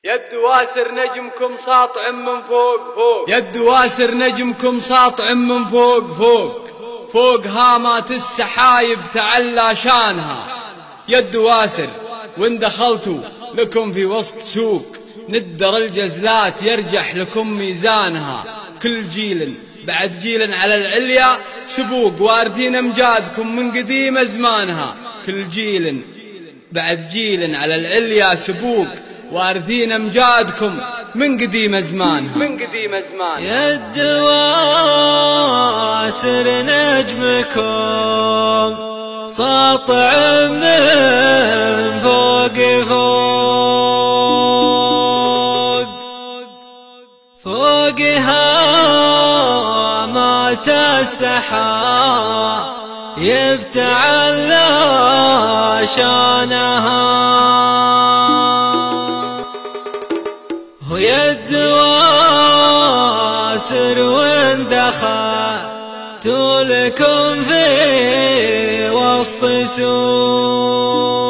يد واسر نجمكم ساطع من فوق فوق، يد واسر نجمكم ساطع من فوق فوق، فوق هامات السحايب تعلى شانها. يد واسر وان دخلتوا لكم في وسط سوق، ندر الجزلات يرجح لكم ميزانها. كل جيل بعد جيل على العليا سبوق، وارثين امجادكم من قديم ازمانها. كل جيل بعد جيل على العليا سبوق، وارثين امجادكم من قديم ازمانها. يد واسر نجمكم ساطع من فوق فوق، فوق هامات السحاب يفتعلى شانها. ويد واسر وان دخلتوا لكم في وسط سوق،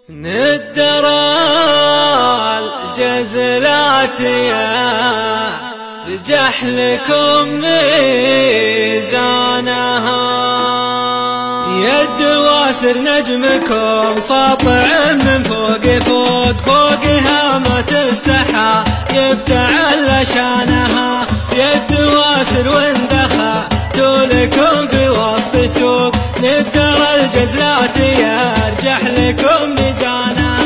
ندر الجزلات يرجح لكم ميزانها. يد واسر نجمكم ساطع من فوق فوق، فوق هامات السحاب يفتعل شانها. يد واسر وان دخلتوا لكم في وسط سوق، ندر الجزلات يرجح لكم ميزانها.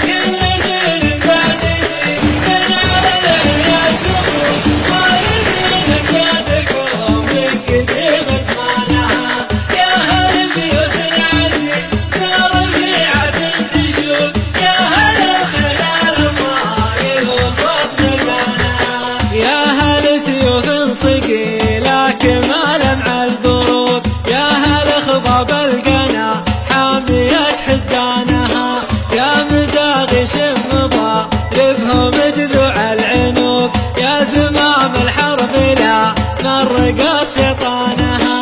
كل جيل بعد جيل من على العليا سبوق، وارثين امجادكم من قديم ازمانها. يا هل بيوت العزيز صار رفيعة تشوق، يا هل الخيال صاير وسط ميزانها. يا هل سيوف صقيلة كمال مع البروق، يا هل خضاب القنا حامية حدانها. يا مداغش مضاربهم جذوع العنوب، يا زمام الحرب لا من رقص شيطانها.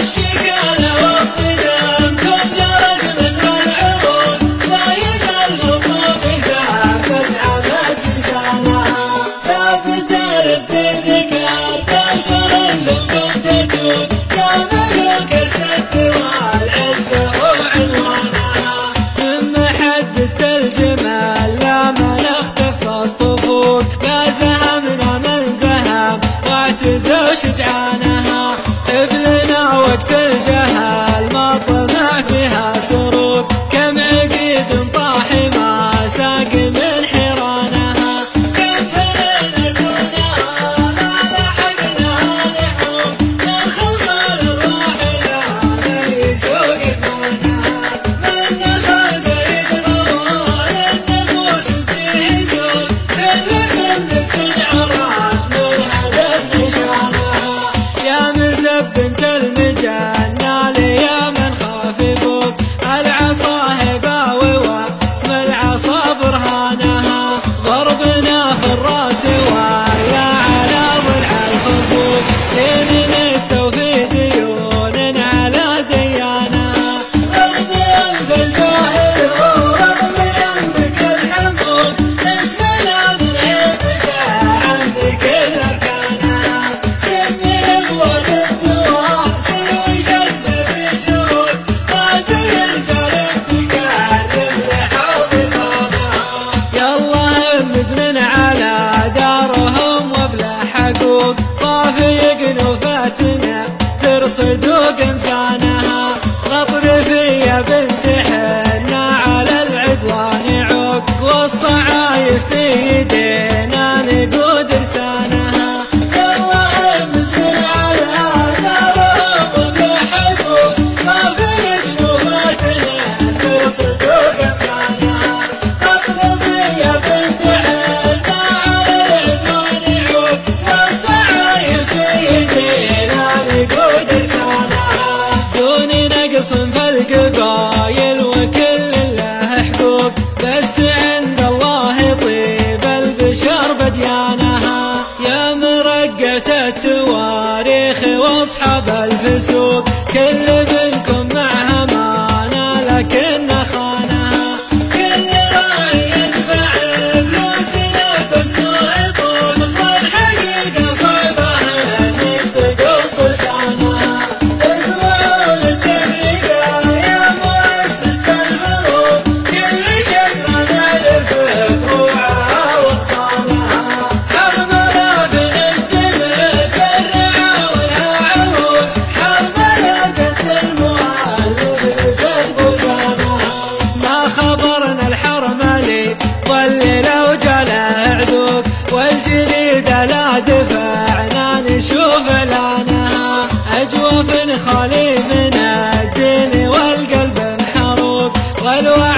الشقالة وسط دمكم جرت مجرى العروق، زايد الهضوم ذابت عمت لسانها. ثابت الدين كار تنصر لكم تدور، يا ملوك السد والعز وعنوانها. من محدة الجمال لا من اختفى الطفوف، يا زهمنا من زهم واعتزوا شجعانها. ابننا وقت الجهل ما طمع فيها سروق، كم عقيد طاح ما ساق من حيرانها. كم فلنا دونها ما لحقناها لحوم، من خصال الروح لا يسوق ثمانها. من نخاز يتغوى للنفوس تهزوق، كل من تنعرض من هدف نشانها. يا مزبنت المجنة ليا من خاف فوق، العصا هباوي واسم العصا برهانها. ضربنا في الراس ويا على ضلع الخفوف، لين نستوفي ديون على ديانها. رغم انف الجاهل ورغم انفك الحمود، اسمنا من عندك عند كل اركانها. سمي ابواب التواصل وشمس بالشهود، قاتل الفرق تقرب لحوض بابها. يلا مزن على دارهم وبلا حقوق، صافي قنوفاتنا ترصدوا قمزانها. غطر فيا بنت حنا على العدوان عوق، والصعايف في يدينا نقود لسانها. يلا مزن على دارهم وبلا حقوق، صافي قنوفاتنا ترصدوا قمزانها. غطر فيا بنت حنا على العدوان عوق، والصعايف في يدينا نقود لسانها. دون نقص في القبايل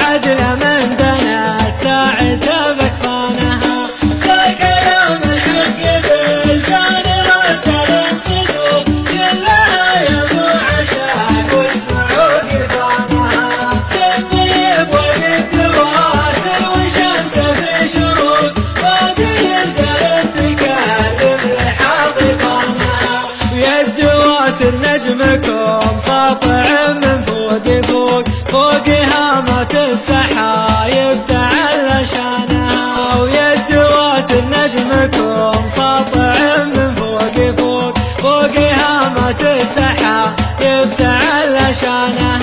عدل من دنت ساعته بكفانها ذا كلام الحق بلسان رد الصدور كلها يا ابو عشاق واسمعوا كفانها سمي بوقت الدواسر وشمسه في شروق وادي الدرب تكلم لحاضبانها ويا الدواسر نجمكم ساطع من فوق فوق فوق هامات السحايب تعلى شانها ويا الدواسر نجمكم ساطع من فوق فوق فوق هامات السحايب تعلى شانها